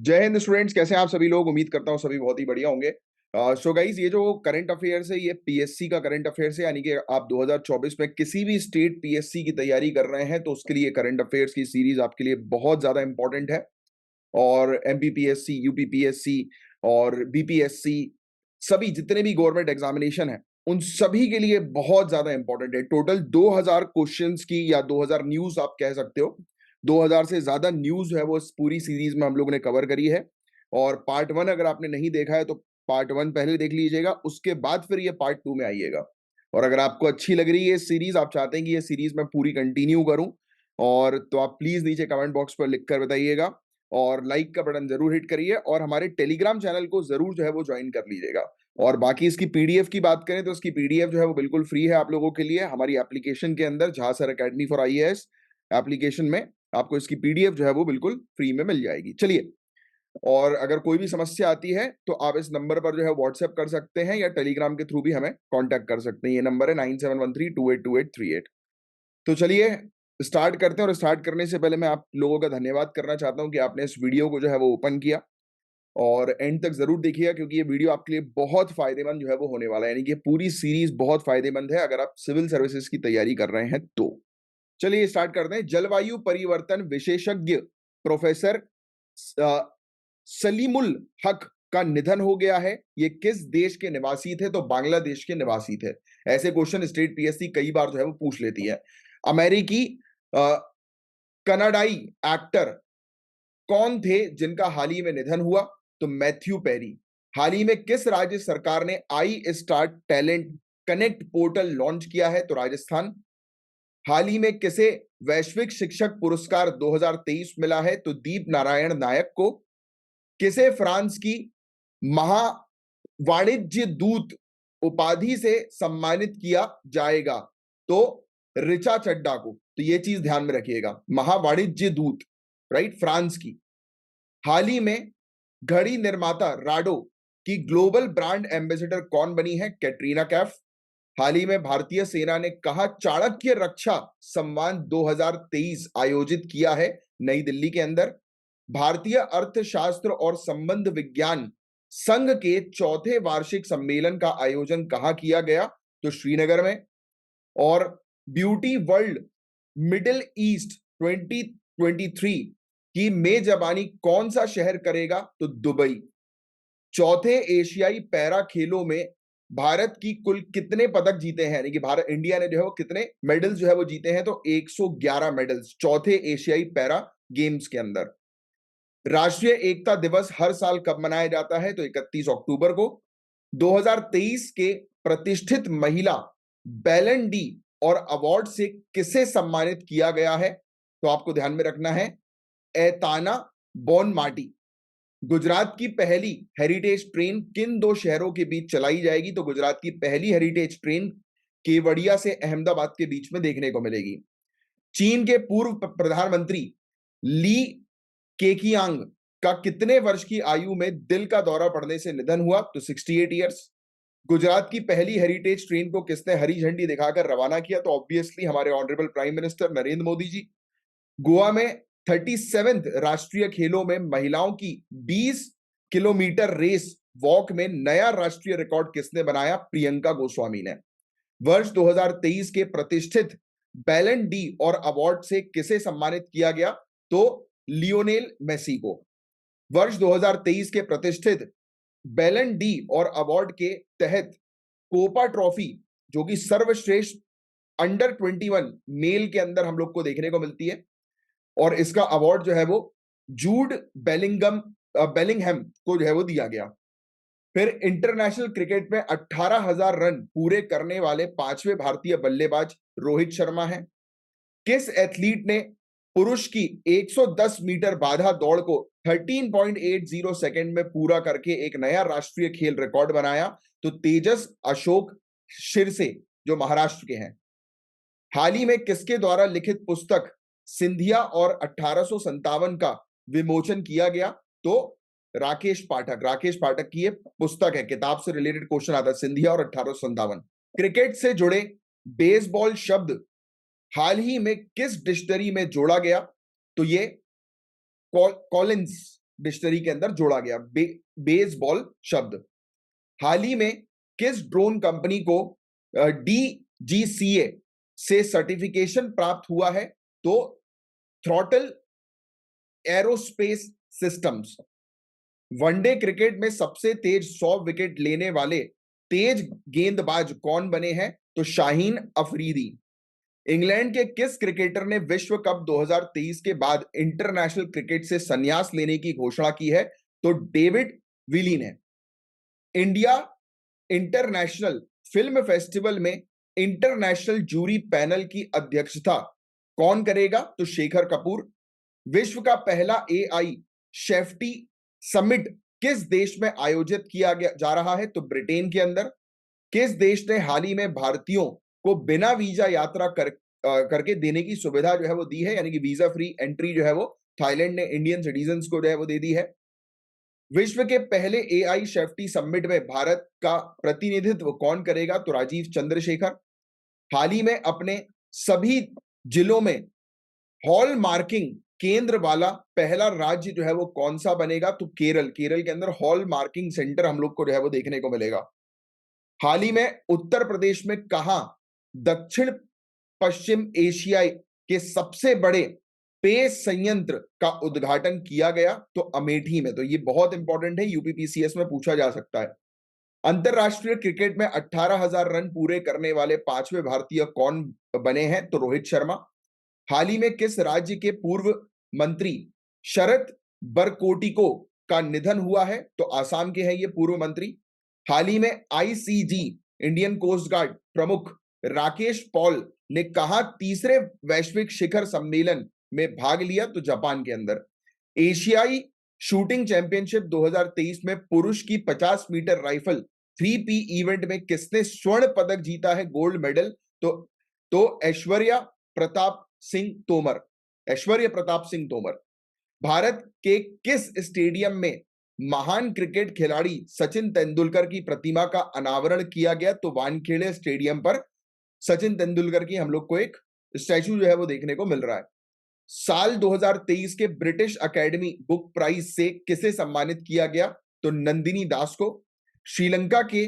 जय हिंद स्टूडेंट्स, कैसे हैं आप सभी लोग। उम्मीद करता हूं सभी बहुत ही बढ़िया होंगे। सो गाइज, ये जो करंट अफेयर्स है ये पीएससी का करंट अफेयर्स है, यानी कि आप 2024 में किसी भी स्टेट पीएससी की तैयारी कर रहे हैं तो उसके लिए करंट अफेयर्स की सीरीज आपके लिए बहुत ज्यादा इंपॉर्टेंट है। और एमपीपीएससी, यूपीपीएससी और बीपीएससी, सभी जितने भी गवर्नमेंट एग्जामिनेशन है उन सभी के लिए बहुत ज्यादा इंपॉर्टेंट है। टोटल 2000 क्वेश्चंस की या 2000 न्यूज आप कह सकते हो। 2000 से ज्यादा न्यूज है वो इस पूरी सीरीज में हम लोगों ने कवर करी है। और पार्ट वन अगर आपने नहीं देखा है तो पार्ट वन पहले देख लीजिएगा, उसके बाद फिर ये पार्ट टू में आइएगा। और अगर आपको अच्छी लग रही है सीरीज, आप चाहते हैं कि ये सीरीज मैं पूरी कंटिन्यू करूं, और तो आप प्लीज नीचे कमेंट बॉक्स पर लिखकर बताइएगा। और लाइक का बटन जरूर हिट करिए और हमारे टेलीग्राम चैनल को जरूर जो है वो ज्वाइन कर लीजिएगा। और बाकी इसकी पीडीएफ की बात करें तो इसकी पीडीएफ जो है वो बिल्कुल फ्री है आप लोगों के लिए। हमारी एप्लीकेशन के अंदर झांसर एकेडमी फॉर आईएएस एप्लीकेशन में आपको इसकी पीडीएफ जो है वो बिल्कुल फ्री में मिल जाएगी। चलिए, और अगर कोई भी समस्या आती है तो आप इस नंबर पर जो है व्हाट्सएप कर सकते हैं या टेलीग्राम के थ्रू भी हमें कांटेक्ट कर सकते हैं। ये नंबर है 9713282838। तो चलिए स्टार्ट करते हैं। और स्टार्ट करने से पहले मैं आप लोगों का धन्यवाद करना चाहता हूं कि आपने इस वीडियो को जो है वो ओपन किया। और एंड तक जरूर देखिएगा क्योंकि ये वीडियो आपके लिए बहुत फायदेमंद जो है वो होने वाला है, यानी कि पूरी सीरीज बहुत फायदेमंद है अगर आप सिविल सर्विसेज की तैयारी कर रहे हैं तो। चलिए स्टार्ट करते हैं। जलवायु परिवर्तन विशेषज्ञ प्रोफेसर सलीमुल हक का निधन हो गया है। ये किस देश के निवासी थे? तो बांग्लादेश के निवासी थे। ऐसे क्वेश्चन स्टेट पीएससी कई बार जो है वो पूछ लेती है। अमेरिकी कनाडाई एक्टर कौन थे जिनका हाल ही में निधन हुआ? तो मैथ्यू पेरी। हाल ही में किस राज्य सरकार ने I start talent connect portal launch किया है? तो राजस्थान। हाल ही में किसे वैश्विक शिक्षक पुरस्कार 2023 मिला है? तो दीप नारायण नायक को। किसे फ्रांस की महा वाणिज्य दूत उपाधि से सम्मानित किया जाएगा? तो रिचा चड्डा को। तो ये चीज ध्यान में रखिएगा, महावाणिज्य दूत, राइट, फ्रांस की। हाल ही में घड़ी निर्माता राडो की ग्लोबल ब्रांड एम्बेसडर कौन बनी है? कैटरीना कैफ। हाल ही में भारतीय सेना ने कहा चाणक्य रक्षा सम्मान 2023 आयोजित किया है? नई दिल्ली के अंदर। भारतीय अर्थशास्त्र और संबंध विज्ञान संघ के चौथे वार्षिक सम्मेलन का आयोजन कहां किया गया? तो श्रीनगर में। और ब्यूटी वर्ल्ड मिडिल ईस्ट 2023 की मेजबानी कौन सा शहर करेगा? तो दुबई। चौथे एशियाई पैरा खेलों में भारत की कुल कितने पदक जीते हैं, यानी कि भारत इंडिया ने जो है वो कितने मेडल्स जो है वो जीते हैं? तो 111 मेडल्स चौथे एशियाई पैरा गेम्स के अंदर। राष्ट्रीय एकता दिवस हर साल कब मनाया जाता है? तो 31 अक्टूबर को। 2023 के प्रतिष्ठित महिला बैलन डी और अवार्ड से किसे सम्मानित किया गया है? तो आपको ध्यान में रखना है एताना बोनमाटी। गुजरात की पहली हेरिटेज ट्रेन किन दो शहरों के बीच चलाई जाएगी? तो गुजरात की पहली हेरिटेज ट्रेन केवड़िया से अहमदाबाद के बीच में देखने को मिलेगी। चीन के पूर्व प्रधानमंत्री ली केकियांग का कितने वर्ष की आयु में दिल का दौरा पड़ने से निधन हुआ? तो 68 ईयर्स। गुजरात की पहली हेरिटेज ट्रेन को किसने हरी झंडी दिखाकर रवाना किया? तो ऑब्वियसली हमारे honourable prime minister Narendra Modi ji. Goa में 37th राष्ट्रीय खेलों में महिलाओं की 20 किलोमीटर रेस वॉक में नया राष्ट्रीय रिकॉर्ड किसने बनाया? प्रियंका गोस्वामी ने। वर्ष 2023 के प्रतिष्ठित बैलन डी और अवार्ड से किसे सम्मानित किया गया? तो लियोनेल मेसी को। वर्ष 2023 के प्रतिष्ठित बैलन डी और अवार्ड के तहत कोपा ट्रॉफी, जो कि सर्वश्रेष्ठ अंडर 21 मेल के अंदर हम लोग को देखने को मिलती है, और इसका अवार्ड जो है वो जूड बेलिंगहम को जो है वो दिया गया। फिर इंटरनेशनल क्रिकेट में 18,000 रन पूरे करने वाले पांचवें भारतीय बल्लेबाज रोहित शर्मा हैं। किस एथलीट ने पुरुष की 110 मीटर बाधा दौड़ को 13.80 सेकंड में पूरा करके एक नया राष्ट्रीय खेल रिकॉर्ड बनाया? तो तेजस अशोक शिरसे, जो महाराष्ट्र के हैं। हाल ही में किसके द्वारा लिखित पुस्तक सिंधिया और 1857 का विमोचन किया गया? तो राकेश पाठक। राकेश पाठक की ये पुस्तक है, किताब से रिलेटेड क्वेश्चन आता है, सिंधिया और 1857। क्रिकेट से जुड़े बेसबॉल शब्द हाल ही में किस डिक्शनरी में जोड़ा गया? तो ये कॉलिंस डिक्शनरी के अंदर जोड़ा गया, बेसबॉल शब्द। हाल ही में किस ड्रोन कंपनी को DGCA से सर्टिफिकेशन प्राप्त हुआ है? तो throttle aerospace systems. One day cricket में सबसे तेज 100 विकेट लेने वाले तेज गेंदबाज कौन बने हैं? तो शाहीन अफरीदी। इंग्लैंड के किस क्रिकेटर ने विश्व कप 2023 के बाद इंटरनेशनल क्रिकेट से संन्यास लेने की घोषणा की है? तो डेविड विली ने। इंडिया इंटरनेशनल फिल्म फेस्टिवल में इंटरनेशनल जूरी पैनल की अध्यक्षता कौन करेगा? तो शेखर कपूर। विश्व का पहला AI सेफ्टी समिट किस देश में आयोजित किया जा रहा है? तो ब्रिटेन के अंदर। किस देश ने हाल ही में भारतीयों को बिना वीजा यात्रा करके देने की सुविधा जो है वो दी है, यानी कि वीजा फ्री एंट्री जो है वो थाईलैंड ने इंडियन सिटीजन्स को जो है वो दे दी है। विश्व के पहले AI सेफ्टी समिट में भारत का प्रतिनिधित्व कौन करेगा? तो राजीव चंद्रशेखर। हाल ही में अपने सभी जिलों में हॉल मार्किंग केंद्र वाला पहला राज्य जो है वो कौन सा बनेगा? तो केरल। केरल के अंदर हॉल मार्किंग सेंटर हम लोग को जो है वो देखने को मिलेगा। हाल ही में उत्तर प्रदेश में कहां दक्षिण पश्चिम एशिया के सबसे बड़े पेय संयंत्र का उद्घाटन किया गया? तो अमेठी में। तो ये बहुत इंपॉर्टेंट है, यूपीपीसीएस में पूछा जा सकता है। अंतरराष्ट्रीय क्रिकेट में 18,000 रन पूरे करने वाले 5वें भारतीय कौन बने हैं? तो रोहित शर्मा। हाल ही में किस राज्य के पूर्व मंत्री शरद बरकोटिको का निधन हुआ है? तो आसाम के हैं ये पूर्व मंत्री। हाल ही में ICG इंडियन कोस्ट गार्ड प्रमुख राकेश पॉल ने कहा तीसरे वैश्विक शिखर सम्मेलन में भाग लिया? तो जापान के अंदर। एशियाई शूटिंग चैंपियनशिप 2023 में पुरुष की 50 मीटर राइफल 3P इवेंट में किसने स्वर्ण पदक जीता है, गोल्ड मेडल? तो ऐश्वर्या प्रताप सिंह तोमर। ऐश्वर्य प्रताप सिंह तोमर। भारत के किस स्टेडियम में महान क्रिकेट खिलाड़ी सचिन तेंदुलकर की प्रतिमा का अनावरण किया गया? तो वानखेड़े स्टेडियम पर सचिन तेंदुलकर की हम लोग को एक स्टैचू जो है वो देखने को मिल रहा है। साल 2023 के ब्रिटिश अकेडमी बुक प्राइज से किसे सम्मानित किया गया? तो नंदिनी दास को। श्रीलंका के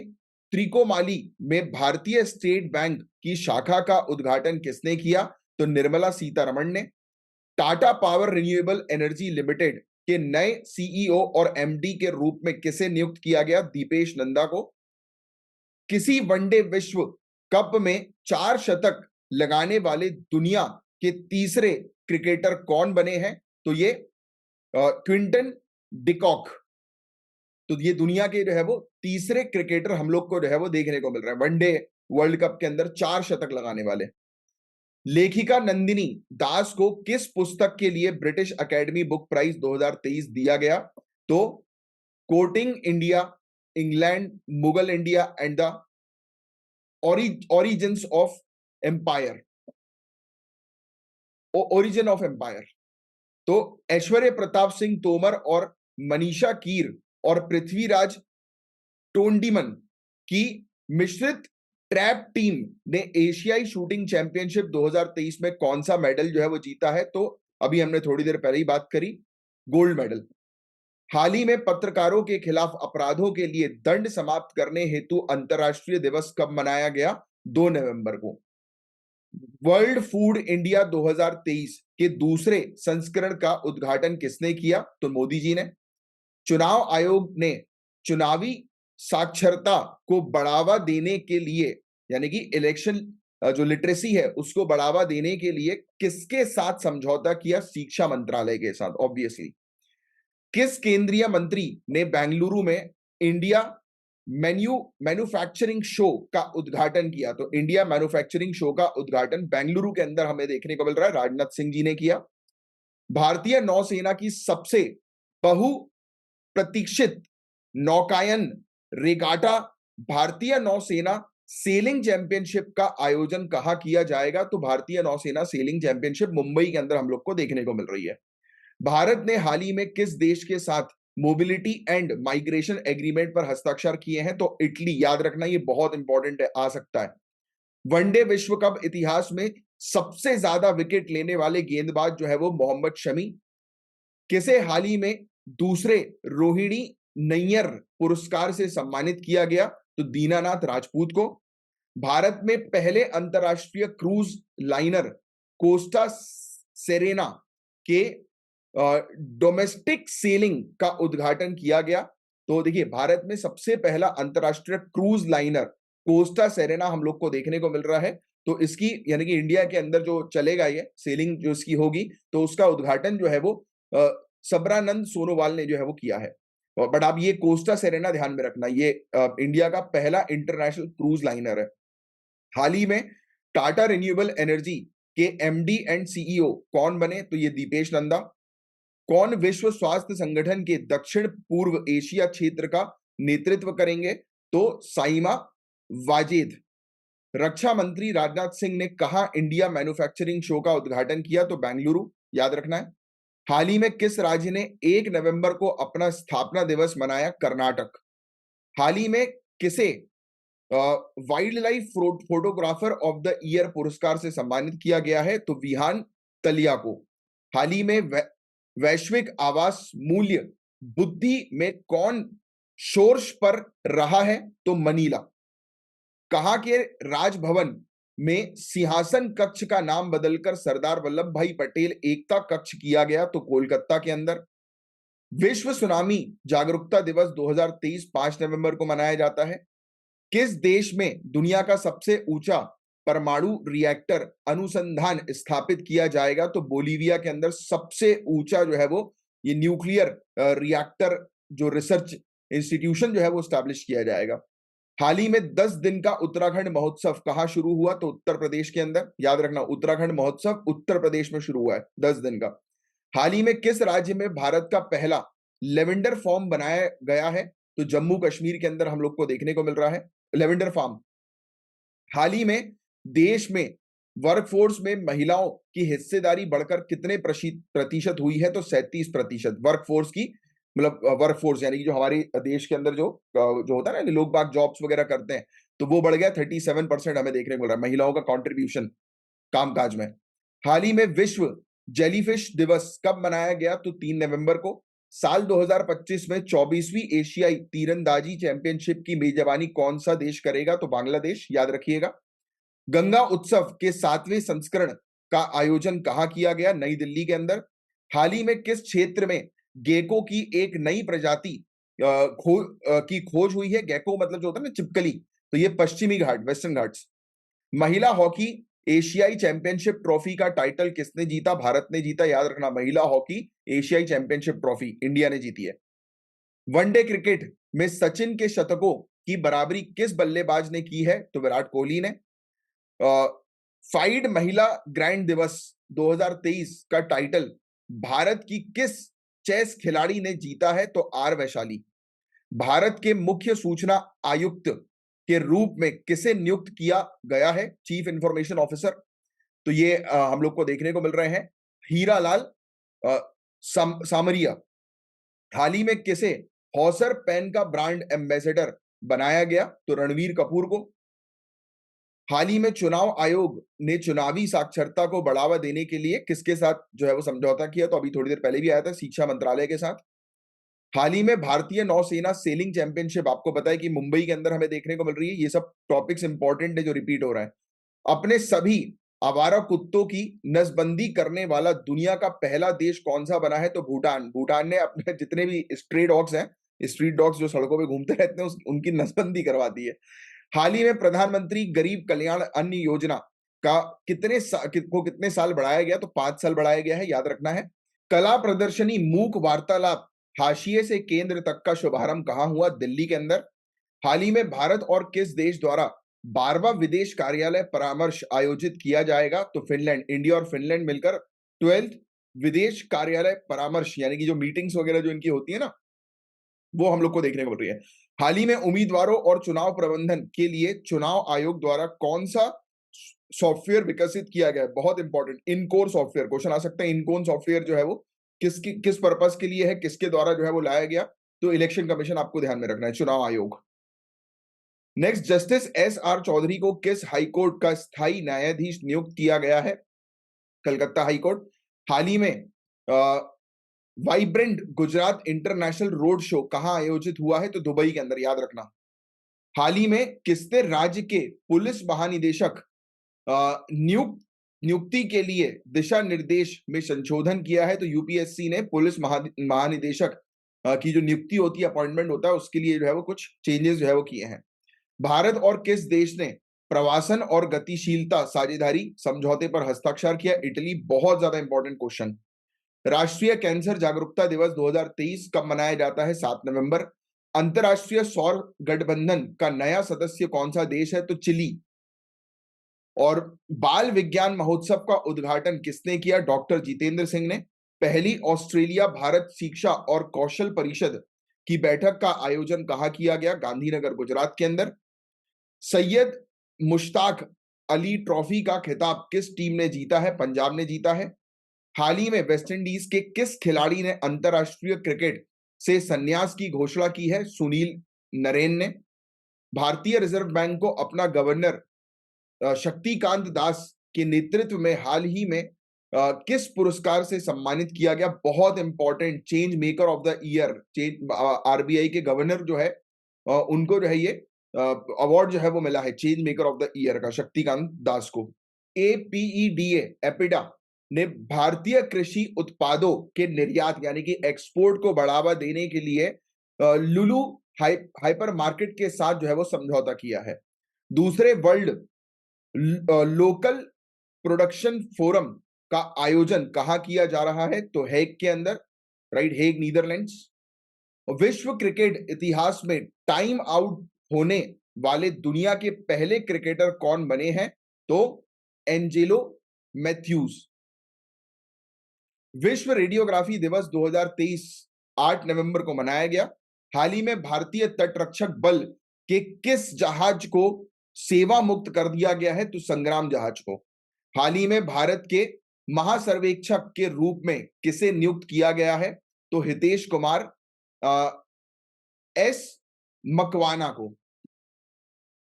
त्रिकोमाली में भारतीय स्टेट बैंक की शाखा का उद्घाटन किसने किया? तो निर्मला सीतारमण ने। Tata power renewable energy limited के नए CEO और MD के रूप में किसे नियुक्त किया गया? दीपेश नंदा को। किसी वनडे विश्व कप में 4 शतक लगाने वाले दुनिया के तीसरे क्रिकेटर कौन बने हैं? तो ये क्विंटन डिकॉक। तो ये दुनिया के जो है वो तीसरे क्रिकेटर हम लोग को जो है वो देखने को मिल रहा है, वनडे वर्ल्ड कप के अंदर 4 शतक लगाने वाले। लेखिका नंदिनी दास को किस पुस्तक के लिए ब्रिटिश अकेडमी बुक प्राइज 2023 दिया गया? तो courting India, England, Mughal India and the origins of empire, origin of empire. तो ऐश्वर्य प्रताप सिंह तोमर और मनीषा कीर और पृथ्वीराज टोंडीमन की मिश्रित ट्रैप टीम ने एशियाई शूटिंग चैंपियनशिप 2023 में कौन सा मेडल जो है वो जीता है? तो अभी हमने थोड़ी देर पहले ही बात करी, गोल्ड मेडल। हाल ही में पत्रकारों के खिलाफ अपराधों के लिए दंड समाप्त करने हेतु अंतरराष्ट्रीय दिवस कब मनाया गया? 2 नवंबर को। वर्ल्ड फूड इंडिया 2023 के दूसरे संस्करण का उद्घाटन किसने किया? तो मोदी जी ने। चुनाव आयोग ने चुनावी साक्षरता को बढ़ावा देने के लिए, यानी कि इलेक्शन जो लिटरेसी है उसको बढ़ावा देने के लिए किसके साथ समझौता किया? शिक्षा मंत्रालय के साथ, ऑब्वियसली। किस केंद्रीय मंत्री ने बेंगलुरु में इंडिया मैन्युफैक्चरिंग शो का उद्घाटन किया? तो इंडिया मैन्युफैक्चरिंग शो का उद्घाटन बेंगलुरु के अंदर हमें देखने को मिल रहा है, राजनाथ सिंह जी ने किया। भारतीय नौसेना की सबसे बहु प्रतीक्षित नौकायन रेगाटा भारतीय नौसेना सेलिंग चैंपियनशिप का आयोजन कहां किया जाएगा? तो भारतीय नौसेना सेलिंग चैंपियनशिप मुंबई के अंदर हम लोग को देखने को मिल रही है। भारत ने हाल ही में किस देश के साथ मोबिलिटी एंड माइग्रेशन एग्रीमेंट पर हस्ताक्षर किए हैं? तो इटली। याद रखना ये बहुत इंपॉर्टेंट है, आ सकता है। वनडे विश्व कप इतिहास में सबसे ज्यादा विकेट लेने वाले गेंदबाज जो है वो मोहम्मद शमी। किसे हाल ही में दूसरे रोहिणी नैयर पुरस्कार से सम्मानित किया गया तो दीनानाथ राजपूत को। भारत में पहले अंतरराष्ट्रीय क्रूज लाइनर कोस्टा सेरेना के डोमेस्टिक सेलिंग का उद्घाटन किया गया। तो देखिए, भारत में सबसे पहला अंतरराष्ट्रीय क्रूज लाइनर कोस्टा सेरेना हम लोग को देखने को मिल रहा है। तो इसकी यानी कि इंडिया के अंदर जो चलेगा ये सेलिंग जो इसकी होगी, तो उसका उद्घाटन जो है वो सबरानंद सोनोवाल ने जो है वो किया है। बट आप ये कोस्टा सेरेना ध्यान में रखना, ये इंडिया का पहला इंटरनेशनल क्रूज लाइनर है। हाल ही में टाटा रिन्यूएबल एनर्जी के एमडी एंड सीईओ कौन बने? तो ये दीपेश नंदा। कौन विश्व स्वास्थ्य संगठन के दक्षिण पूर्व एशिया क्षेत्र का नेतृत्व करेंगे? तो साइमा वाजेद। रक्षा मंत्री राजनाथ सिंह ने कहा इंडिया मैन्युफैक्चरिंग शो का उद्घाटन किया? तो बेंगलुरु, याद रखना है। हाल ही में किस राज्य ने 1 नवंबर को अपना स्थापना दिवस मनाया? कर्नाटक। हाल ही में किसे wild life photographer of the year पुरस्कार से सम्मानित किया गया है? तो विहान तलिया को। हाल ही में वैश्विक आवास मूल्य बुद्धि में कौन शीर्ष पर रहा है? तो मनीला। कहा के राजभवन में सिंहासन कक्ष का नाम बदलकर सरदार वल्लभ भाई पटेल एकता कक्ष किया गया? तो कोलकाता के अंदर। विश्व सुनामी जागरूकता दिवस 2023 5 नवंबर को मनाया जाता है। किस देश में दुनिया का सबसे ऊंचा परमाणु रिएक्टर अनुसंधान स्थापित किया जाएगा? तो बोलीविया के अंदर सबसे ऊंचा जो है वो ये न्यूक्लियर रिएक्टर जो रिसर्च इंस्टीट्यूशन जो है वो स्टैब्लिश किया जाएगा। हाल ही में 10 दिन का उत्तराखंड महोत्सव कहां शुरू हुआ? तो उत्तर प्रदेश के अंदर। याद रखना, उत्तराखंड महोत्सव उत्तर प्रदेश में शुरू हुआ है 10 दिन का। हाल ही में किस राज्य में भारत का पहला लेवेंडर फार्म बनाया गया है? तो जम्मू कश्मीर के अंदर हम लोग को देखने को मिल रहा है लेवेंडर फार्म। हाल ही में देश में वर्कफोर्स में महिलाओं की हिस्सेदारी बढ़कर कितने प्रतिशत हुई है? तो 37%। वर्कफोर्स की मतलब वर्कफोर्स यानी कि जो हमारे देश के अंदर जो होता है ना, लोग बाग जॉब्स वगैरह करते हैं, तो वो बढ़ गया 37% हमें देखने को मिल रहा है महिलाओं का कंट्रीब्यूशन कामकाज में। हाल ही में विश्व जेलीफिश दिवस कब मनाया गया? तो 3 नवंबर को। साल 2025 में 24वीं एशियाई तीरंदाजी चैंपियनशिप की मेजबानी कौन सा देश करेगा? तो बांग्लादेश, याद रखिएगा। गंगा उत्सव के 7वें संस्करण का आयोजन कहां किया गया? नई दिल्ली के अंदर। हाल ही में किस क्षेत्र में गेको की एक नई प्रजाति की खोज हुई है? गेको मतलब जो होता है ना चिपकली, तो ये पश्चिमी घाट, वेस्टर्न घाट्स। महिला हॉकी एशियाई चैंपियनशिप ट्रॉफी का टाइटल किसने जीता? भारत ने जीता, याद रखना। महिला हॉकी एशियाई चैंपियनशिप ट्रॉफी इंडिया ने जीती है। वनडे क्रिकेट में सचिन के शतकों की बराबरी किस बल्लेबाज ने की है? तो विराट कोहली ने। फाइड महिला ग्रैंड दिवस 2023 का टाइटल भारत की किस चेस खिलाड़ी ने जीता है? तो आर वैशाली। भारत के मुख्य सूचना आयुक्त के रूप में किसे नियुक्त किया गया है? Chief information officer. तो ये हम लोग को देखने को मिल रहे हैं हीरालाल सामरिया। हाल ही में किसे हॉसर पेन का ब्रांड एम्बेसडर बनाया गया? तो रणवीर कपूर को। हाल ही में चुनाव आयोग ने चुनावी साक्षरता को बढ़ावा देने के लिए किसके साथ जो है वो समझौता किया? तो अभी थोड़ी देर पहले भी आया था, शिक्षा मंत्रालय के साथ। हाल ही में भारतीय नौसेना सेलिंग चैंपियनशिप आपको पता है कि मुंबई के अंदर हमें देखने को मिल रही है। ये सब टॉपिक्स इंपॉर्टेंट है जो रिपीट हो रहा है। अपने सभी आवारा कुत्तों की नसबंदी करने वाला दुनिया का पहला देश कौन सा बना है? तो भूटान। भूटान ने अपने जितने भी स्ट्रीट डॉग्स हैं, स्ट्रीट डॉग्स जो सड़कों पे घूमते रहते हैं, उनकी नसबंदी करवा दी है। हाल ही में प्रधानमंत्री गरीब कल्याण अन्न योजना का कितने साल बढ़ाया गया? तो 5 साल बढ़ाया गया है, याद रखना है। कला प्रदर्शनी मूक वार्तालाप हाशिए से केंद्र तक का शुभारंभ कहां हुआ? दिल्ली के अंदर। हाल ही में भारत और किस देश द्वारा 12वां विदेश कार्यालय परामर्श आयोजित किया जाएगा? तो फिनलैंड। इंडिया और फिनलैंड मिलकर 12th विदेश कार्यालय परामर्श यानी कि जो मीटिंग्स वगैरह जो इनकी होती है ना, वो हम लोग को देखने को मिल रही है। हाल ही में उम्मीदवारों और चुनाव प्रबंधन के लिए चुनाव आयोग द्वारा कौन सा सॉफ्टवेयर विकसित किया गया है? बहुत इंपॉर्टेंट, इनकोर सॉफ्टवेयर। क्वेश्चन आ सकता है इनकोर सॉफ्टवेयर जो है वो किस पर्पस के लिए है, किसके द्वारा जो है वो लाया गया? तो इलेक्शन कमीशन आपको ध्यान में रखना है, चुनाव आयोग। Next, justice S R Chaudhary को किस हाईकोर्ट का स्थायी न्यायाधीश नियुक्त किया गया है? कलकत्ता हाईकोर्ट। हाल ही में vibrant Gujarat international road show कहां आयोजित हुआ है? तो दुबई के अंदर, याद रखना। हाल ही में किसने राज्य के पुलिस महानिदेशक नियुक्ति के लिए दिशा निर्देश में संशोधन किया है? तो यूपीएससी ने पुलिस महानिदेशक की जो नियुक्ति होती है, अपॉइंटमेंट होता है, उसके लिए जो है वो कुछ चेंजेस जो है वो किए हैं। भारत और किस देश ने प्रवासन और गतिशीलता साझेदारी समझौते पर हस्ताक्षर किया? इटली। बहुत ज्यादा इंपॉर्टेंट क्वेश्चन। राष्ट्रीय कैंसर जागरूकता दिवस 2023 कब मनाया जाता है? 7 नवंबर। अंतरराष्ट्रीय सौर गठबंधन का नया सदस्य कौन सा देश है? तो चिली। और बाल विज्ञान महोत्सव का उद्घाटन किसने किया? डॉक्टर जितेंद्र सिंह ने। पहली ऑस्ट्रेलिया भारत शिक्षा और कौशल परिषद की बैठक का आयोजन कहां किया गया? गांधीनगर, गुजरात के अंदर। सैयद मुश्ताक अली ट्रॉफी का खिताब किस टीम ने जीता है? पंजाब ने जीता है। हाल ही में वेस्टइंडीज के किस खिलाड़ी ने अंतरराष्ट्रीय क्रिकेट से संन्यास की घोषणा की है? सुनील नरेन ने। भारतीय रिजर्व बैंक को अपना गवर्नर शक्तिकांत दास के नेतृत्व में हाल ही में किस पुरस्कार से सम्मानित किया गया? बहुत important, change maker of the year. RBI के गवर्नर जो है उनको जो है ये अवार्ड जो है वो मिला है, change maker of the year का, शक्तिकांत दास को। एपीईडीए एपिडा ने भारतीय कृषि उत्पादों के निर्यात यानी कि एक्सपोर्ट को बढ़ावा देने के लिए लुलु हाइपर मार्केट के साथ जो है वो समझौता किया है। दूसरे वर्ल्ड लोकल प्रोडक्शन फोरम का आयोजन कहां किया जा रहा है? तो हेग के अंदर, राइट, हेग, नीदरलैंड्स। विश्व क्रिकेट इतिहास में टाइम आउट होने वाले दुनिया के पहले क्रिकेटर कौन बने हैं? तो एंजेलो मैथ्यूज। विश्व रेडियोग्राफी दिवस 2023 8 नवंबर को मनाया गया। हाल ही में भारतीय तटरक्षक बल के किस जहाज को सेवा मुक्त कर दिया गया है? तो संग्राम जहाज को। हाल ही में भारत के महासर्वेक्षक के रूप में किसे नियुक्त किया गया है? तो हितेश कुमार एस मकवाना को।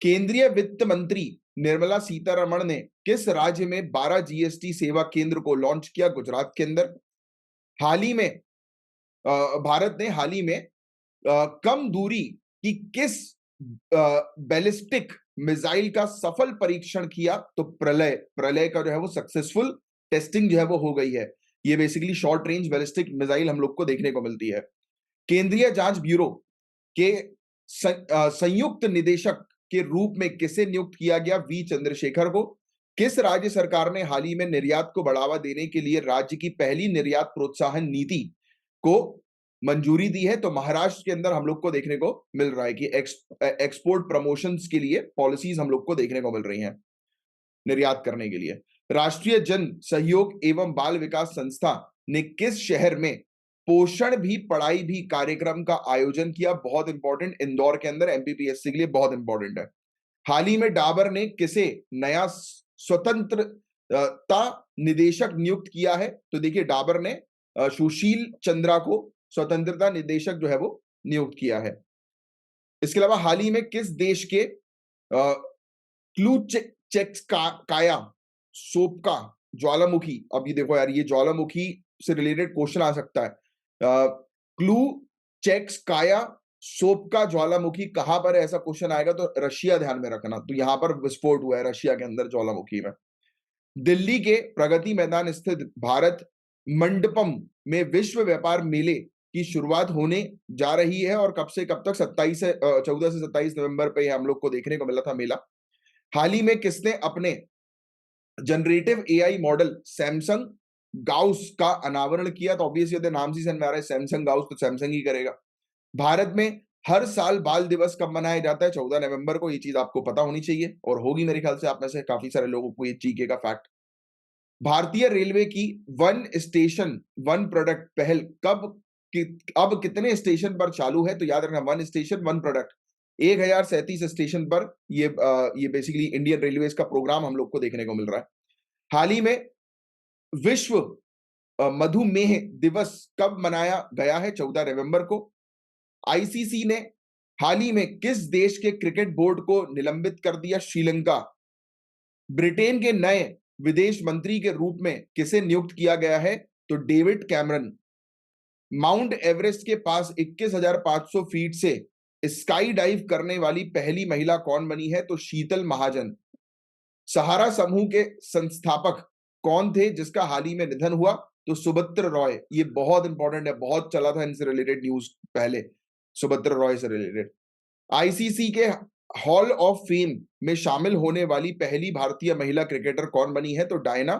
केंद्रीय वित्त मंत्री निर्मला सीतारमण ने किस राज्य में 12 जीएसटी सेवा केंद्र को लॉन्च किया? गुजरात के अंदर। हाल ही में भारत ने हाल ही में कम दूरी की किस बैलिस्टिक मिसाइल का सफल परीक्षण किया? तो प्रलय। प्रलय का जो है वो सक्सेसफुल टेस्टिंग जो है वो हो गई है। ये basically short range ballistic missile हम लोग को देखने को मिलती है। केंद्रीय जांच ब्यूरो के संयुक्त निदेशक के रूप में किसे नियुक्त किया गया? वी चंद्रशेखर को। किस राज्य सरकार ने हाल ही में निर्यात को बढ़ावा देने के लिए राज्य की पहली निर्यात प्रोत्साहन नीति को मंजूरी दी है? तो महाराष्ट्र के अंदर हम लोग को देखने को मिल रहा है कि एक्सपोर्ट प्रमोशंस के लिए पॉलिसीज हम लोग को देखने को मिल रही हैं निर्यात करने के लिए। राष्ट्रीय जन सहयोग एवं बाल विकास संस्था ने किस शहर में पोषण भी पढ़ाई भी कार्यक्रम का आयोजन किया? बहुत इंपॉर्टेंट, इंदौर के अंदर, एमपीपीएससी के लिए बहुत इंपॉर्टेंट है। हाल ही में डाबर ने किसे नया स्वतंत्रता निदेशक नियुक्त किया है? तो देखिए, डाबर ने सुशील चंद्रा को स्वतंत्रता निदेशक जो है वो नियुक्त किया है। इसके अलावा हाल ही में किस देश के काया सोपका ज्वालामुखी, अब ये देखो यार, ये ज्वालामुखी से रिलेटेड क्वेश्चन आ सकता है। क्लू चेक्स काया सोपका ज्वालामुखी कहां पर है? ऐसा क्वेश्चन आएगा तो रशिया ध्यान में रखना। तो यहां पर विस्फोट हुआ है रशिया के अंदर ज्वालामुखी में। दिल्ली के प्रगति मैदान स्थित भारत मंडपम में विश्व व्यापार मेले की शुरुआत होने जा रही है और कब से कब तक? 14 से 27 नवंबर पे हम लोग को देखने को मिला था मेला। हाल ही में किसने अपने generative AI model Samsung Gauss का अनावरण किया? तो ऑब्वियसली नाम से समझ में आ रहा है सैमसंग गाउस, तो सैमसंग ही करेगा। भारत में हर साल बाल दिवस कब मनाया जाता है? 14 नवंबर को। ये चीज आपको पता होनी चाहिए और होगी मेरे ख्याल से आप में से काफी सारे लोगों को ये जीके का फैक्ट। भारतीय रेलवे की वन स्टेशन वन प्रोडक्ट पहल अब कितने स्टेशन पर चालू है? तो याद रखना, one station one product 1037 station पर ये बेसिकली इंडियन रेलवेज का प्रोग्राम हम लोग को देखने को मिल रहा है। हाल ही में विश्व मधुमेह दिवस कब मनाया गया है? 14 नवंबर को। आईसीसी ने हाल ही में किस देश के क्रिकेट बोर्ड को निलंबित कर दिया? श्रीलंका। ब्रिटेन के नए विदेश मंत्री के रूप में किसे नियुक्त किया गया है? तो डेविड कैमरन। माउंट एवरेस्ट के पास 21,500 फीट से स्काई डाइव करने वाली पहली महिला कौन बनी है? तो शीतल महाजन। सहारा समूह के संस्थापक कौन थे जिसका हाल ही में निधन हुआ? तो सुभद्र रॉय। ये बहुत इंपॉर्टेंट है, बहुत चला था इनसे रिलेटेड न्यूज पहले, सुभद्र रॉय से रिलेटेड। आईसीसी के हॉल ऑफ फेम में शामिल होने वाली पहली भारतीय महिला क्रिकेटर कौन बनी है? तो डायना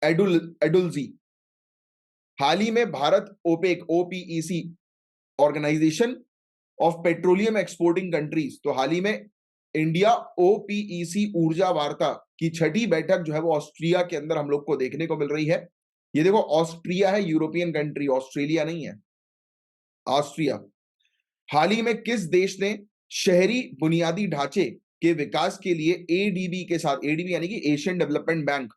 एडुल्जी। हाल ही में Bharat OPEC OPEC organisation of petroleum exporting countries, तो हाल ही में इंडिया ओपीईसी ऊर्जा वार्ता की छठी बैठक जो है वो ऑस्ट्रिया के अंदर हम लोग को देखने को मिल रही है। ये देखो, ऑस्ट्रिया है, यूरोपियन कंट्री, ऑस्ट्रेलिया नहीं है, ऑस्ट्रिया। हाल ही में किस देश ने शहरी बुनियादी ढांचे के विकास के लिए एडीबी के साथ, एडीबी यानी कि एशियन डेवलपमेंट बैंक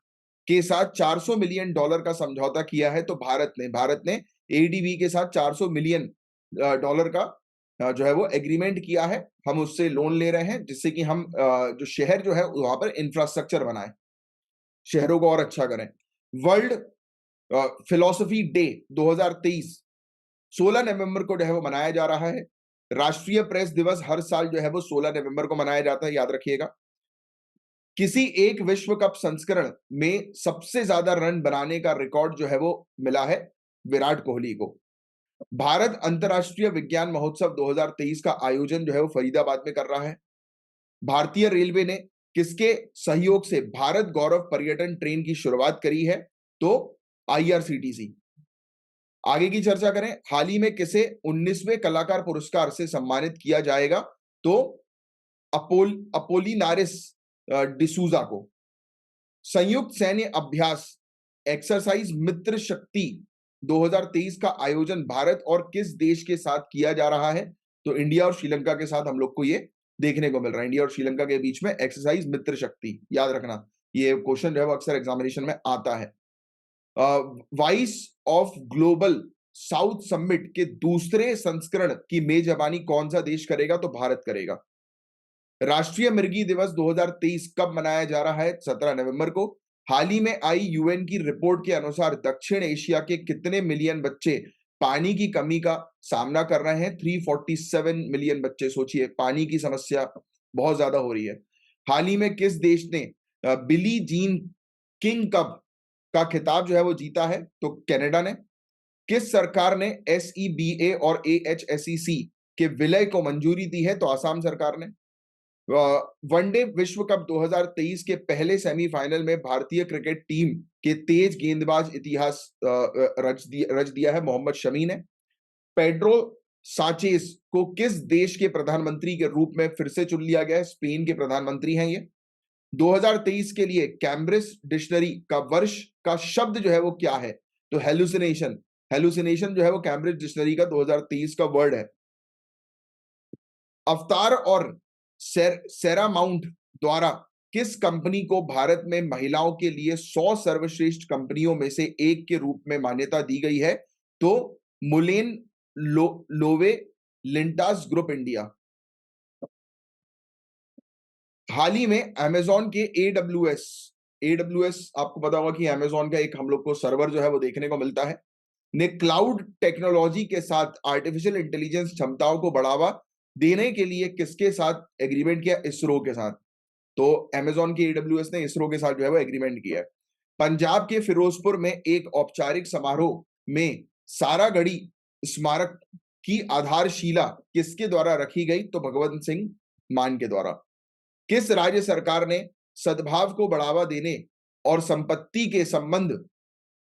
के साथ $400 मिलियन का समझौता किया है? तो भारत ने एडीबी के साथ $400 मिलियन का जो है वो एग्रीमेंट किया है। हम उससे लोन ले रहे हैं जिससे कि हम जो शहर जो है वहां पर इंफ्रास्ट्रक्चर बनाएं, शहरों को और अच्छा करें। वर्ल्ड फिलोसफी डे 2023 16 नवंबर को जो है वो मनाया जा रहा है। राष्ट्रीय प्रेस दिवस हर साल जो है वो 16 नवंबर को मनाया जाता है, याद रखिएगा। किसी एक विश्व कप संस्करण में सबसे ज्यादा रन बनाने का रिकॉर्ड जो है वो मिला है विराट कोहली को। भारत अंतर्राष्ट्रीय विज्ञान महोत्सव 2023 का आयोजन जो है वो फरीदाबाद में कर रहा है। भारतीय रेलवे ने किसके सहयोग से भारत गौरव पर्यटन ट्रेन की शुरुआत करी है? तो आईआरसीटीसी। आगे की चर्चा करें, हाल ही में किसे 19वें कलाकार पुरस्कार से सम्मानित किया जाएगा? तो अपोलिनारिस डिसूजा को। संयुक्त सैन्य अभ्यास एक्सरसाइज मित्र शक्ति 2023 का आयोजन भारत और किस देश के साथ किया जा रहा है? तो इंडिया और श्रीलंका के साथ हम लोग को ये देखने को मिल रहा है। इंडिया और श्रीलंका के बीच में एक्सरसाइज मित्र शक्ति, याद रखना, ये क्वेश्चन जो है वो अक्सर एग्जामिनेशन में आता है। Vice of global south summit के दूसरे संस्करण की मेजबानी कौन सा देश करेगा? तो भारत करेगा। राष्ट्रीय मृगी दिवस 2023 कब मनाया जा रहा है? 17 नवंबर को। हाल ही में आई यूएन की रिपोर्ट के अनुसार दक्षिण एशिया के कितने मिलियन बच्चे पानी की कमी का सामना कर रहे हैं? 347 मिलियन बच्चे। सोचिए, पानी की समस्या बहुत ज्यादा हो रही है। हाल ही में किस देश ने बिली जीन किंग कप का खिताब जो है वो जीता है? तो कनाडा ने। किस सरकार ने एसईबीए और एएचएसईसी के विलय को मंजूरी दी है? तो आसाम सरकार ने। वनडे विश्व कप 2023 के पहले सेमीफाइनल में भारतीय क्रिकेट टीम के तेज गेंदबाज इतिहास रच दिया है मोहम्मद शमी ने। पेड्रो साचेस को किस देश के प्रधानमंत्री के रूप में फिर से चुन लिया गया है? स्पेन के प्रधानमंत्री हैं ये। 2023 के लिए कैम्ब्रिज डिक्शनरी का वर्ष का शब्द जो है वो क्या है? तो हेलुसिनेशन। हेलुसिनेशन जो है वो कैम्ब्रिज डिक्शनरी का 2023 का वर्ड है। अवतार और सेरामाउंट द्वारा किस कंपनी को भारत में महिलाओं के लिए 100 सर्वश्रेष्ठ कंपनियों में से एक के रूप में मान्यता दी गई है? तो मुलेन लोवे लिंटास ग्रुप इंडिया। हाल ही में अमेजॉन के एडब्ल्यूएस आपको पता होगा कि अमेजॉन का एक हम लोग को सर्वर जो है वो देखने को मिलता है, ने क्लाउड टेक्नोलॉजी के साथ आर्टिफिशियल इंटेलिजेंस क्षमताओं को बढ़ावा देने के लिए किसके साथ एग्रीमेंट किया? इसरो के साथ। तो अमेजॉन की एडब्ल्यूएस ने इसरो के साथ जो है वो एग्रीमेंट किया है। पंजाब के फिरोजपुर में एक औपचारिक समारोह में सारागढ़ी स्मारक की आधारशिला किसके द्वारा रखी गई? तो भगवंत सिंह मान के द्वारा। किस राज्य सरकार ने सद्भाव को बढ़ावा देने और संपत्ति के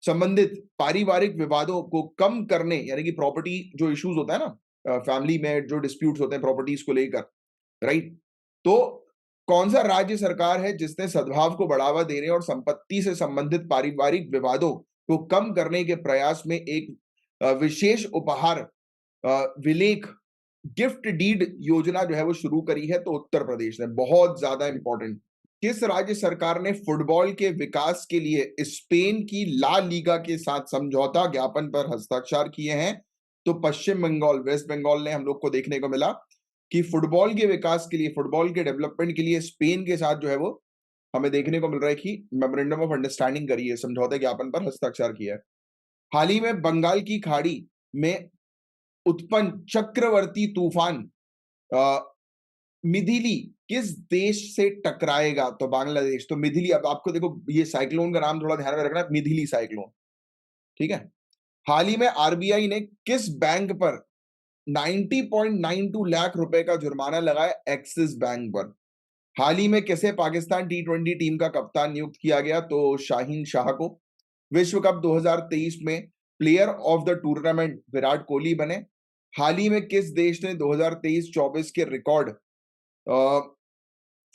संबंधित पारिवारिक विवादों को कम करने, यानी कि प्रॉपर्टी जो इश्यूज होता है ना, फैमिली में जो डिस्प्यूट्स होते हैं प्रॉपर्टीज को लेकर, राइट, तो कौन सा राज्य सरकार है जिसने सद्भाव को बढ़ावा देने और संपत्ति से संबंधित पारिवारिक विवादों को कम करने के प्रयास में एक विशेष उपहार विलेख गिफ्ट डीड योजना जो है वो शुरू करी है? तो उत्तर प्रदेश ने। बहुत ज्यादा इंपॉर्टेंट। किस राज्य सरकार ने फुटबॉल के विकास के लिए स्पेन की ला लीगा के साथ समझौता ज्ञापन पर हस्ताक्षर किए हैं? तो पश्चिम बंगाल, वेस्ट बंगाल ने। हम लोग को देखने को मिला कि फुटबॉल के विकास के लिए, फुटबॉल के डेवलपमेंट के लिए स्पेन के साथ जो है वो हमें देखने को मिल रहा है कि मेमोरेंडम ऑफ अंडरस्टैंडिंग करी है, समझौता ज्ञापन पर हस्ताक्षर किया है। हाल ही में बंगाल की खाड़ी में उत्पन्न चक्रवर्ती तूफान मिथिली किस देश से टकराएगा? तो बांग्लादेश। तो मिथिली, अब आपको देखो ये साइक्लोन का नाम थोड़ा ध्यान में रखना, मिथिली साइक्लोन, ठीक है। हाल ही में आरबीआई ने किस बैंक पर 90.92 लाख रुपए का जुर्माना लगाया? एक्सिस बैंक पर। हाल ही में किसे पाकिस्तान टी20 टीम का कप्तान नियुक्त किया गया? तो शाहीन शाह को। विश्व कप 2023 में player of the tournament Virat Kohli बने। हाल ही में किस देश ने 2023-24 के रिकॉर्ड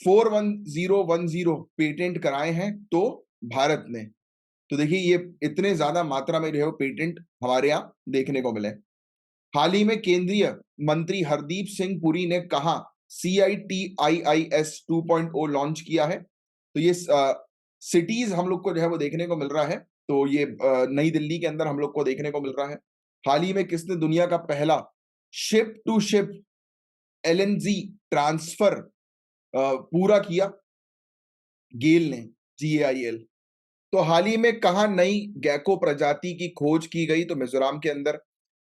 41010 पेटेंट कराए हैं? तो भारत ने। तो देखिए ये इतने ज्यादा मात्रा में जो है पेटेंट हमारे यहाँ देखने को मिले। हाल ही में केंद्रीय मंत्री हरदीप सिंह पुरी ने कहा CITIIS 2.0 लॉन्च किया है। तो ये सिटीज हम लोग को जो है वो देखने को मिल रहा है। तो ये नई दिल्ली के अंदर हम लोग को देखने को मिल रहा है। हाल ही में किसने दुनिया का पहला ship to ship LNG transfer पूरा किया? गेल ने, GAIL। तो हाल ही में कहा नई गैको प्रजाति की खोज की गई? तो मिजोरम के अंदर।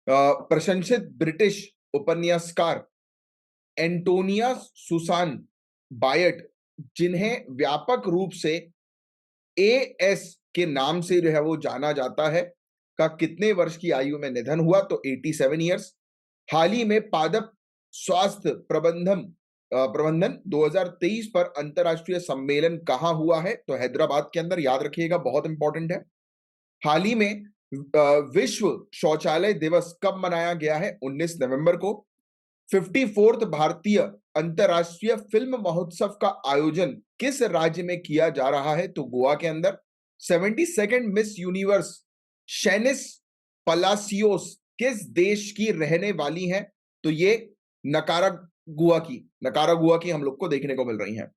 प्रशंसित ब्रिटिश उपन्यासकार एंटोनिया सुसान बायट, जिन्हें व्यापक रूप से AS के नाम से जो है वो जाना जाता है, का कितने वर्ष की आयु में निधन हुआ? तो 87 ईयर्स। हाल ही में पादप स्वास्थ्य प्रबंधन 2023 पर अंतरराष्ट्रीय सम्मेलन कहाँ हुआ है? तो हैदराबाद के अंदर, याद रखिएगा, बहुत इंपॉर्टेंट है। हाल ही में विश्व शौचालय दिवस कब मनाया गया है? 19 नवंबर को। 54th भारतीय अंतरराष्ट्रीय फिल्म महोत्सव का आयोजन किस राज्य में किया जा रहा है? तो गोवा के अंदर। 72nd मिस यूनिवर्स शेनिस पलासियोस किस देश की रहने वाली हैं? तो ये नकारागुआ की हम लोग को देखने को मिल रही हैं।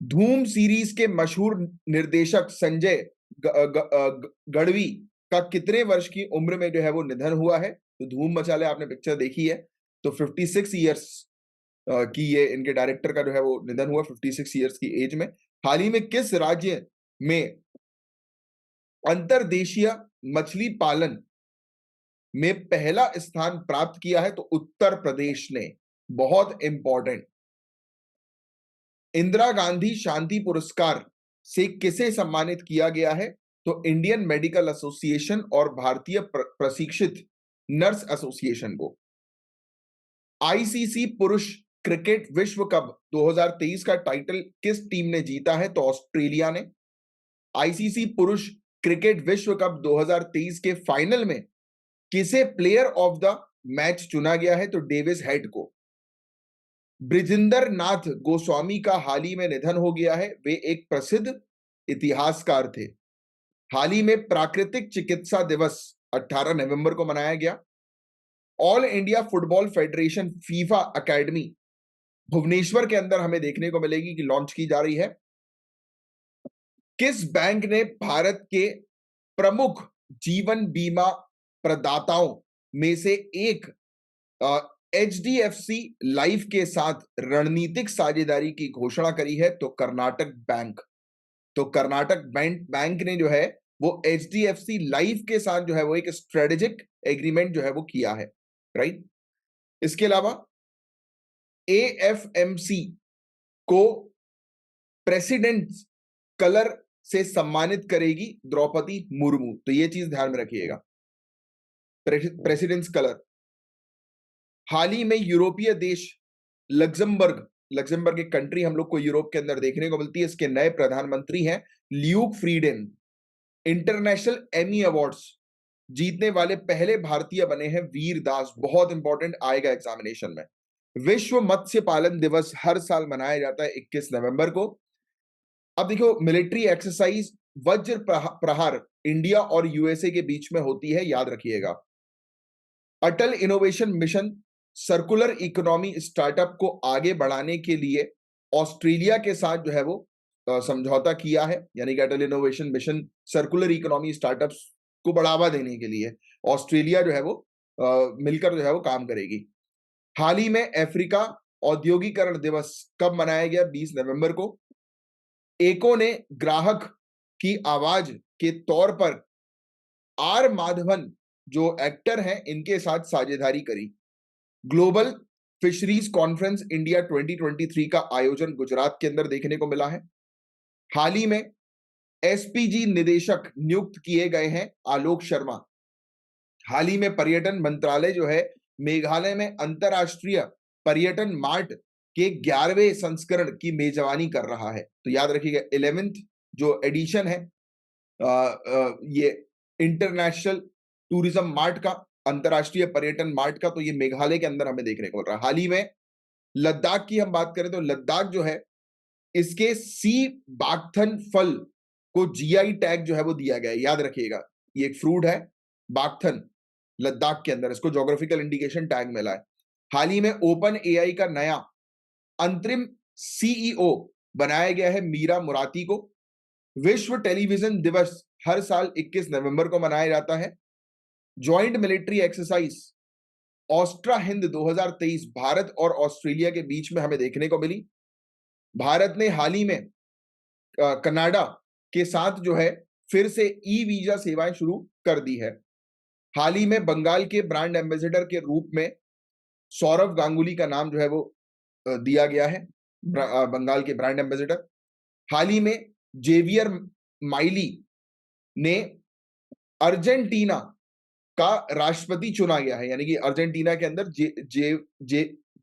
धूम सीरीज के मशहूर निर्देशक संजय गढ़वी का कितने वर्ष की उम्र में जो है वो निधन हुआ है? तो धूम मचाले आपने पिक्चर देखी है। तो 56 ईयर्स की ये इनके डायरेक्टर का जो है वो निधन हुआ 56 ईयर्स की एज में। हाल ही में किस राज्य में अंतरदेशीय मछली पालन में पहला स्थान प्राप्त किया है? तो उत्तर प्रदेश ने। बहुत इंपॉर्टेंट। इंदिरा गांधी शांति पुरस्कार से किसे सम्मानित किया गया है? तो इंडियन मेडिकल एसोसिएशन और भारतीय प्रशिक्षित नर्स एसोसिएशन को। ICC पुरुष क्रिकेट विश्व कप 2023 का टाइटल किस टीम ने जीता है? तो ऑस्ट्रेलिया ने। ICC पुरुष क्रिकेट विश्व कप 2023 के फाइनल में किसे प्लेयर ऑफ द मैच चुना गया है? तो डेविस हेड को। ब्रिजेंद्र नाथ गोस्वामी का हाल ही में निधन हो गया है। वे एक प्रसिद्ध इतिहासकार थे। हाल ही में प्राकृतिक चिकित्सा दिवस 18 नवंबर को मनाया गया। All India Football Federation FIFA academy Bhubaneswar के अंदर हमें देखने को मिलेगी कि लॉन्च की जा रही है। किस बैंक ने भारत के प्रमुख जीवन बीमा प्रदाताओं में से एक HDFC लाइफ के साथ रणनीतिक साझेदारी की घोषणा करी है? तो कर्नाटक बैंक। तो कर्नाटक बैंक ने जो है वो HDFC लाइफ के साथ जो है वो एक स्ट्रेटेजिक एग्रीमेंट जो है वो किया है, राइट। इसके अलावा AFMC को प्रेसिडेंट कलर से सम्मानित करेगी द्रौपदी मुर्मू। तो ये चीज ध्यान में रखिएगा, प्रेसिडेंट्स कलर। हाल ही में यूरोपीय देश लग्जमबर्ग एक कंट्री हम लोग को यूरोप के अंदर देखने को मिलती है। इसके नए प्रधानमंत्री हैं Luke Frieden. International Emmy awards जीतने वाले पहले भारतीय बने हैं वीर दास। बहुत इंपॉर्टेंट, आएगा एग्जामिनेशन में। विश्व मत्स्य पालन दिवस हर साल मनाया जाता है 21 नवंबर को। अब देखो, मिलिट्री एक्सरसाइज वज्र प्रहार इंडिया और USA के बीच में होती है, याद रखिएगा। Atal innovation mission circular economy startup को आगे बढ़ाने के लिए ऑस्ट्रेलिया के साथ जो है वो समझौता किया है। यानी कि Atal innovation mission circular economy startups को बढ़ावा देने के लिए ऑस्ट्रेलिया जो है वो मिलकर जो है वो काम करेगी। हाल ही में अफ्रीका औद्योगिकरण दिवस कब मनाया गया? 20 नवंबर को। एको ने ग्राहक की आवाज के तौर पर आर माधवन जो एक्टर हैं इनके साथ साझेदारी करी। ग्लोबल फिशरीज कॉन्फ्रेंस इंडिया 2023 का आयोजन गुजरात के अंदर देखने को मिला है। हाल ही में एसपीजी निदेशक नियुक्त किए गए हैं आलोक शर्मा। हाल ही में पर्यटन मंत्रालय जो है मेघालय में अंतरराष्ट्रीय पर्यटन मार्ट के 11वें संस्करण की मेजबानी कर रहा है। तो याद रखिएगा 11th जो एडिशन है ये इंटरनेशनल टूरिज्म मार्ट का, अंतरराष्ट्रीय पर्यटन मार्ट का, तो ये मेघालय के अंदर हमें देखने को मिल रहा है। हाल ही में लद्दाख की हम बात करें तो लद्दाख जो है इसके सी बागथन फल को जीआई टैग जो है वो दिया गया है। याद रखिएगा ये एक फ्रूट है बागथन, लद्दाख के अंदर इसको ज्योग्राफिकल इंडिकेशन टैग मिला है। हाल ही में ओपन एआई का नया अंतरिम सीईओ बनाया गया है मीरा मुराती को। विश्व टेलीविजन दिवस हर साल 21 नवंबर को मनाया जाता है। Joint military exercise Austra Hind 2023 Bharat और ऑस्ट्रेलिया के बीच में हमें देखने को मिली। भारत ने हाल ही में कनाडा के साथ जो है फिर से ई वीजा सेवाएं शुरू कर दी है। हाल ही में बंगाल के ब्रांड एम्बेसडर के रूप में सौरव गांगुली का नाम जो है वो दिया गया है, बंगाल के ब्रांड एम्बेसडर। हाल ही में जेवियर माइली ने अर्जेंटीना का राष्ट्रपति चुना गया है, यानी कि अर्जेंटीना के अंदर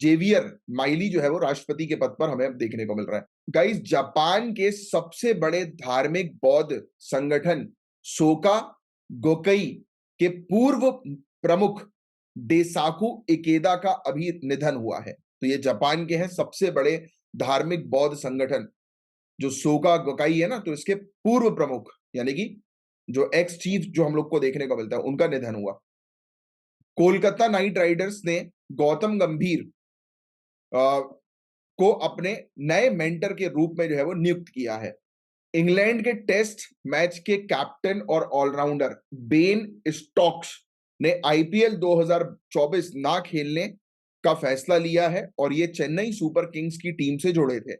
जेवियर माइली जो है वो राष्ट्रपति के पद पर हमें अब देखने को मिल रहा है। गाइस, जापान के सबसे बड़े धार्मिक बौद्ध संगठन सोका गोकई के पूर्व प्रमुख डेसाकू इकेदा का अभी निधन हुआ है। तो ये जापान के हैं सबसे बड़े धार्मिक बौद्ध संगठन जो सोका गोकाई है ना, तो इसके पूर्व प्रमुख यानी कि जो एक्स चीफ जो हम लोग को देखने को मिलता है उनका निधन हुआ। कोलकाता नाइट राइडर्स ने गौतम गंभीर को अपने नए मेंटर के रूप में जो है वो नियुक्त किया है। इंग्लैंड के टेस्ट मैच के कैप्टन और ऑलराउंडर बेन स्टोक्स ने आईपीएल 2024 ना खेलने का फैसला लिया है और ये चेन्नई सुपर किंग्स की टीम से जुड़े थे।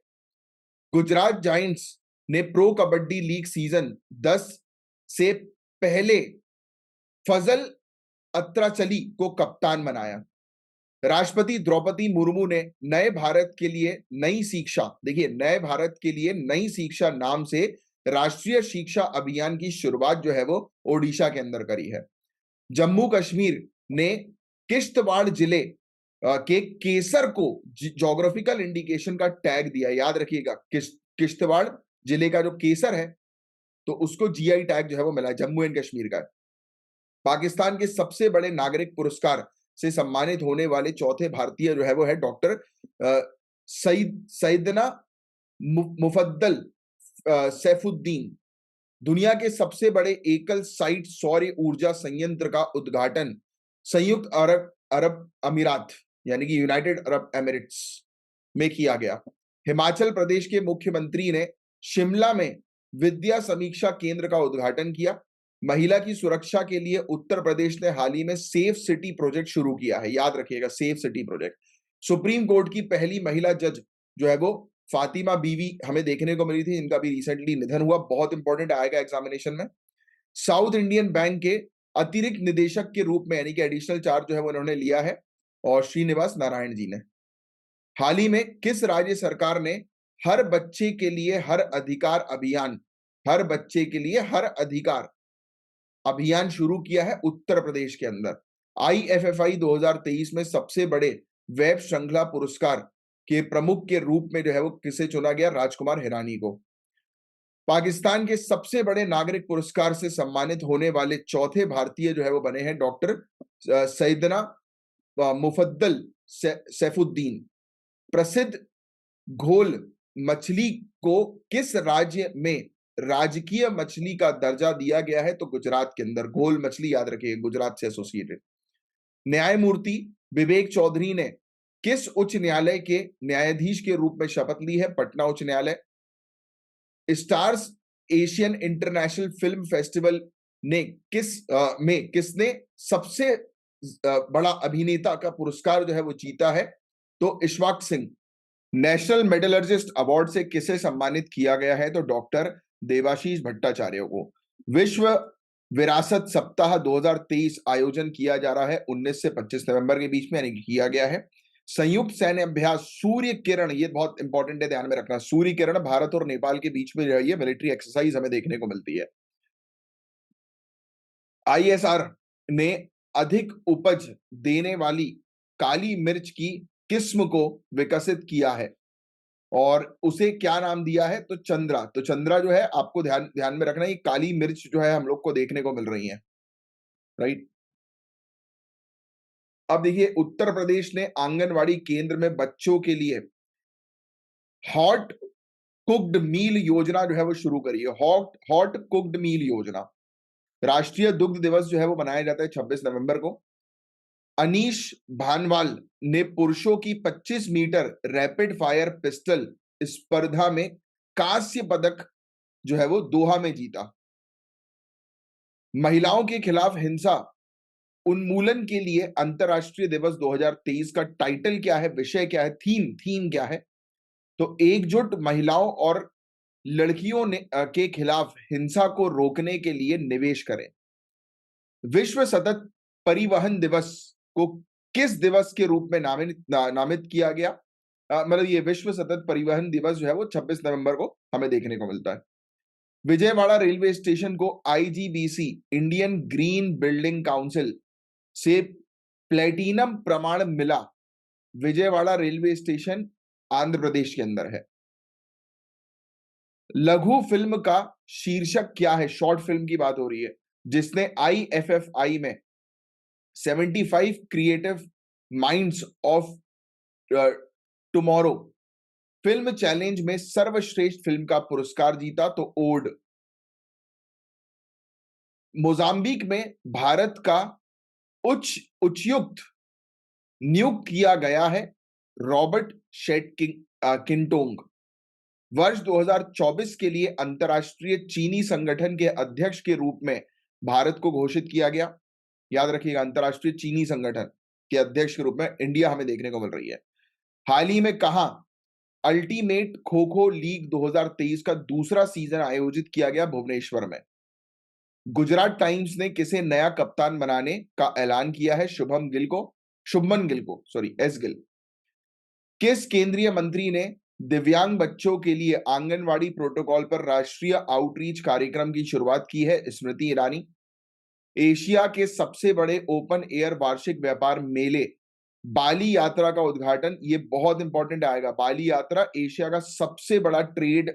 गुजरात जायंट्स ने प्रो कबड्डी लीग सीजन 10 से पहले फजल अत्राचली को कप्तान बनाया। राष्ट्रपति द्रौपदी मुर्मू ने नए भारत के लिए नई शिक्षा, देखिए नए भारत के लिए नई शिक्षा नाम से राष्ट्रीय शिक्षा अभियान की शुरुआत जो है वो ओडिशा के अंदर करी है। जम्मू कश्मीर ने किश्तवाड़ जिले के केसर को ज्योग्राफिकल इंडिकेशन का टैग दिया। याद रखिएगा किश्तवाड़ जिले का जो केसर है तो उसको जीआई टैग जो है वो मिला है, जम्मू एंड कश्मीर का। पाकिस्तान के सबसे बड़े नागरिक पुरस्कार से सम्मानित होने वाले चौथे भारतीय जो है वो है डॉक्टर सैदना मुफद्दल सैफुद्दीन। दुनिया के सबसे बड़े एकल साइट सौर ऊर्जा संयंत्र का उद्घाटन संयुक्त अरब अमीरात यानी कि यूनाइटेड अरब एमिरेट्स में किया गया। हिमाचल प्रदेश के मुख्यमंत्री ने शिमला में विद्या समीक्षा केंद्र का उद्घाटन किया। महिला की सुरक्षा के लिए उत्तर प्रदेश ने हाल ही में सेफ सिटी प्रोजेक्ट शुरू किया है। याद रखिएगा safe city project. Supreme court की पहली महिला जज जो है वो फातिमा बीवी हमें देखने को मिली थी, इनका भी रिसेंटली निधन हुआ। बहुत इंपॉर्टेंट आएगा एग्जामिनेशन में। साउथ इंडियन बैंक के अतिरिक्त निदेशक के रूप में यानी कि एडिशनल चार्ज जो है वो उन्होंने लिया है और श्रीनिवास नारायण जी ने। हाल ही में किस राज्य सरकार ने हर बच्चे के लिए हर अधिकार अभियान, हर बच्चे के लिए हर अधिकार अभियान शुरू किया है? उत्तर प्रदेश के अंदर। IFFI 2023 में सबसे बड़े वेब श्रृंखला पुरस्कार के प्रमुख के रूप में जो है वो किसे चुना गया? राजकुमार हिरानी को। पाकिस्तान के सबसे बड़े नागरिक पुरस्कार से सम्मानित होने वाले चौथे भारतीय जो है वो बने हैं डॉक्टर सैदना मुफद्दल सैफुद्दीन। प्रसिद्ध घोल मछली को किस राज्य में राजकीय मछली का दर्जा दिया गया है? तो गुजरात के अंदर। घोल मछली याद रखिए गुजरात से एसोसिएटेड। न्यायमूर्ति विवेक चौधरी ने किस उच्च न्यायालय के न्यायाधीश के रूप में शपथ ली है? पटना उच्च न्यायालय। Stars Asian international film festival ने किसने सबसे बड़ा अभिनेता का पुरस्कार जो है वो जीता है? तो इशफाक सिंह। नेशनल मेडलर्जिस्ट अवार्ड से किसे सम्मानित किया गया है? तो डॉक्टर देवाशीष भट्टाचार्य को। विश्व विरासत सप्ताह 2023 आयोजन किया जा रहा है 19 से 25 नवंबर के बीच में, यानी कि किया गया है। संयुक्त सैन्य अभ्यास सूर्य किरण, ये बहुत इंपॉर्टेंट है, ध्यान में रखना। सूर्य किरण भारत और नेपाल के बीच में ये मिलिट्री एक्सरसाइज हमें देखने को मिलती है। आईएसआर ने अधिक उपज देने वाली काली मिर्च की किस्म को विकसित किया है और उसे क्या नाम दिया है? तो चंद्रा। तो चंद्रा जो है, आपको ध्यान ध्यान में रखना, ये काली मिर्च जो है हम लोग को देखने को मिल रही है, राइट। अब देखिए, उत्तर प्रदेश ने आंगनवाड़ी केंद्र में बच्चों के लिए हॉट कुक्ड मील योजना जो है वो शुरू करी है। हॉट हॉट कुक्ड मील योजना। राष्ट्रीय दुग्ध दिवस जो है वो मनाया जाता है 26 नवंबर को। अनीश भानवाल ने पुरुषों की 25 मीटर रैपिड फायर पिस्टल स्पर्धा में कांस्य पदक जो है वो दोहा में जीता। महिलाओं के खिलाफ हिंसा उन्मूलन के लिए अंतरराष्ट्रीय दिवस 2023 का टाइटल क्या है, विषय क्या है, थीम थीम क्या है? तो एकजुट महिलाओं और लड़कियों के खिलाफ हिंसा को रोकने के लिए निवेश करें। विश्व सतत परिवहन दिवस को किस दिवस के रूप में नामित किया गया? मतलब ये विश्व सतत परिवहन दिवस जो है वो 26 नवंबर को हमें देखने को मिलता है। विजयवाड़ा रेलवे स्टेशन को IGBC, Indian green building council से प्लेटिनम प्रमाण मिला। विजयवाड़ा रेलवे स्टेशन आंध्र प्रदेश के अंदर है। लघु फिल्म का शीर्षक क्या है? शॉर्ट फिल्म की बात हो रही है, जिसने आईएफएफआई में 75 creative minds of tomorrow film challenge में सर्वश्रेष्ठ फिल्म का पुरस्कार जीता। तो ओड। मोजाम्बिक में भारत का उच्चायुक्त नियुक्त किया गया है रॉबर्ट किंटोंग। वर्ष 2024 के लिए अंतर्राष्ट्रीय चीनी संगठन के अध्यक्ष के रूप में भारत को घोषित किया गया। याद रखिएगा, अंतर्राष्ट्रीय चीनी संगठन के अध्यक्ष के रूप में इंडिया हमें देखने को मिल रही है। हाल ही में कहां अल्टीमेट खो खो लीग 2023 का दूसरा सीजन आयोजित किया गया? भुवनेश्वर में। गुजरात टाइम्स ने किसे नया कप्तान बनाने का ऐलान किया है? शुभमन गिल को, सॉरी, एस गिल। किस केंद्रीय मंत्री ने दिव्यांग बच्चों के लिए आंगनवाड़ी प्रोटोकॉल पर राष्ट्रीय आउटरीच कार्यक्रम की शुरुआत की है? स्मृति ईरानी। एशिया के सबसे बड़े ओपन एयर वार्षिक व्यापार मेले बाली यात्रा का उद्घाटन, ये बहुत इंपॉर्टेंट आएगा। बाली यात्रा एशिया का सबसे बड़ा ट्रेड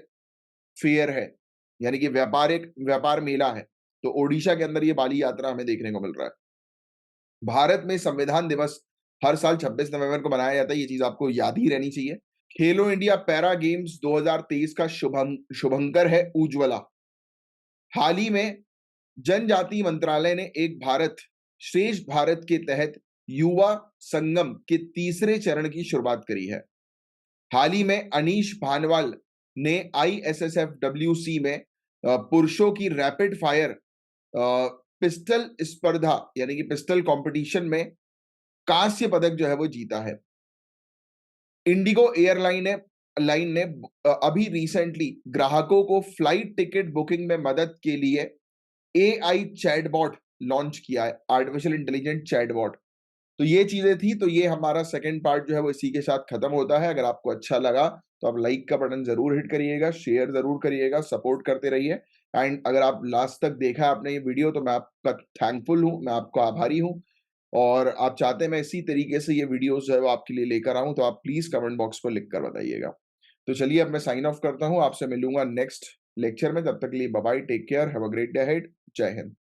फेयर है, यानी कि व्यापार मेला है। तो ओडिशा के अंदर ये बाली यात्रा हमें देखने को मिल रहा है। भारत में संविधान दिवस हर साल 26 नवंबर को मनाया जाता है, ये चीज आपको याद ही रहनी चाहिए। खेलो इंडिया पैरा गेम्स 2023 का शुभंकर है उज्ज्वला। हाल ही में जनजाति मंत्रालय ने एक भारत श्रेष्ठ भारत के तहत युवा संगम के तीसरे चरण की शुरुआत करी है। हाल ही में अनीश भानवाल ने ISSFWC में पुरुषों की रैपिड फायर पिस्टल स्पर्धा, यानी कि पिस्टल कंपटीशन में कांस्य पदक जो है वो जीता है। इंडिगो लाइन ने अभी रिसेंटली ग्राहकों को फ्लाइट टिकट बुकिंग में मदद के लिए AI चैटबॉट लॉन्च किया है, आर्टिफिशियल इंटेलिजेंट चैटबॉट। तो ये चीजें थी। तो ये हमारा सेकंड पार्ट जो है वो इसी के साथ खत्म होता है। अगर आपको अच्छा लगा तो आप लाइक का बटन जरूर हिट करिएगा, शेयर जरूर करिएगा, सपोर्ट करते रहिए। एंड अगर आप लास्ट तक देखा आपने ये वीडियो तो मैं आपका थैंकफुल हूँ, मैं आपको आभारी हूँ। और आप चाहते हैं मैं इसी तरीके से ये वीडियोस जो है वो आपके लिए लेकर आऊं, तो आप प्लीज कमेंट बॉक्स पर लिख कर बताइएगा। तो चलिए अब मैं साइन ऑफ करता हूं, आपसे मिलूंगा नेक्स्ट लेक्चर में। तब तक के लिए bye bye, take care, have a great day ahead. Jai Hind.